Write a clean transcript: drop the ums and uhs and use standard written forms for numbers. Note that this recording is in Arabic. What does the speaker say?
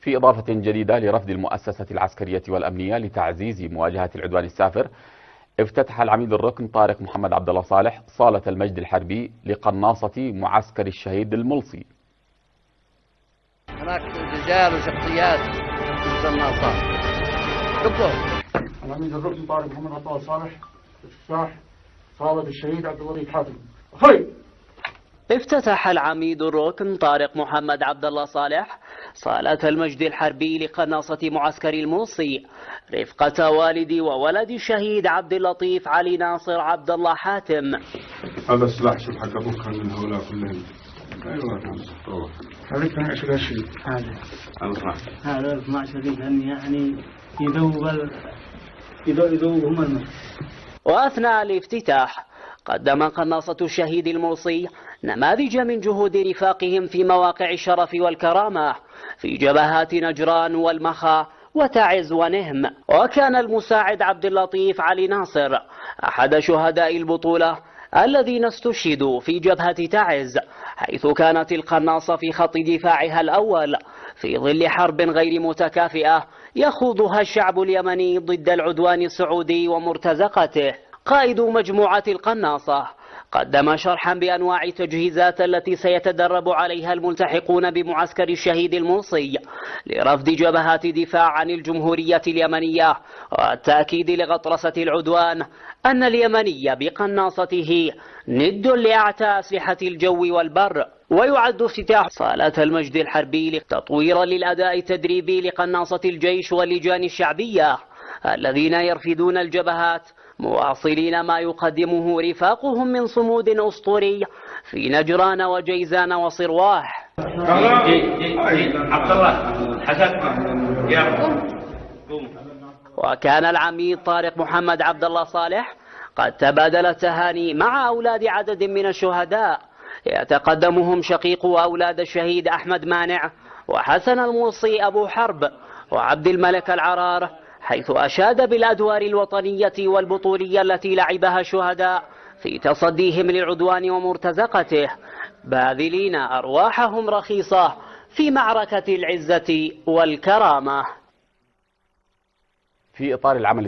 في إضافة جديدة لرفد المؤسسة العسكرية والأمنية لتعزيز مواجهة العدوان السافر، افتتح العميد الركن طارق محمد عبد الله صالح صالة المجد الحربي لقناصة معسكر الشهيد الملصي. هناك رجال وشخصيات القناصات. دكتور العميد الركن طارق محمد عبد الله صالح افتتاح صالة الشهيد عبد اللطيف حاتم. افتتح العميد الركن طارق محمد عبد الله صالح صالة المجد الحربي لقناصة معسكر الملصي رفقة والد وولد الشهيد عبد اللطيف علي ناصر عبد الله حاتم. هذا السلاح شوف حق ابوك كان من هؤلاء كلهم. ايوه روح. هذا 12 شهيد. هذا 12 شهيد يعني يذوبهم الموت. وأثناء الافتتاح قدم قناصة الشهيد الملصي نماذج من جهود رفاقهم في مواقع الشرف والكرامة في جبهات نجران والمخا وتعز ونهم. وكان المساعد عبد اللطيف علي ناصر أحد شهداء البطولة الذين استشهدوا في جبهة تعز، حيث كانت القناصة في خط دفاعها الأول في ظل حرب غير متكافئة يخوضها الشعب اليمني ضد العدوان السعودي ومرتزقته. قائد مجموعة القناصة قدم شرحا بأنواع التجهيزات التي سيتدرب عليها الملتحقون بمعسكر الشهيد الملصي لرفض جبهات دفاع عن الجمهورية اليمنية، والتأكيد لغطرسة العدوان أن اليمني بقناصته ند لأعتى أسلحة الجو والبر. ويعد افتتاح صالة المجد الحربي تطويرا للأداء التدريبي لقناصة الجيش واللجان الشعبية الذين يرفدون الجبهات مواصلين ما يقدمه رفاقهم من صمود أسطوري في نجران وجيزان وصرواح. عبد الله وكان العميد طارق محمد عبد الله صالح قد تبادل التهاني مع أولاد عدد من الشهداء يتقدمهم شقيق أولاد الشهيد أحمد مانع وحسن الملصي أبو حرب وعبد الملك العرار، حيث أشاد بالأدوار الوطنية والبطولية التي لعبها الشهداء في تصديهم للعدوان ومرتزقته، باذلين أرواحهم رخيصة في معركة العزة والكرامة. في إطار العمل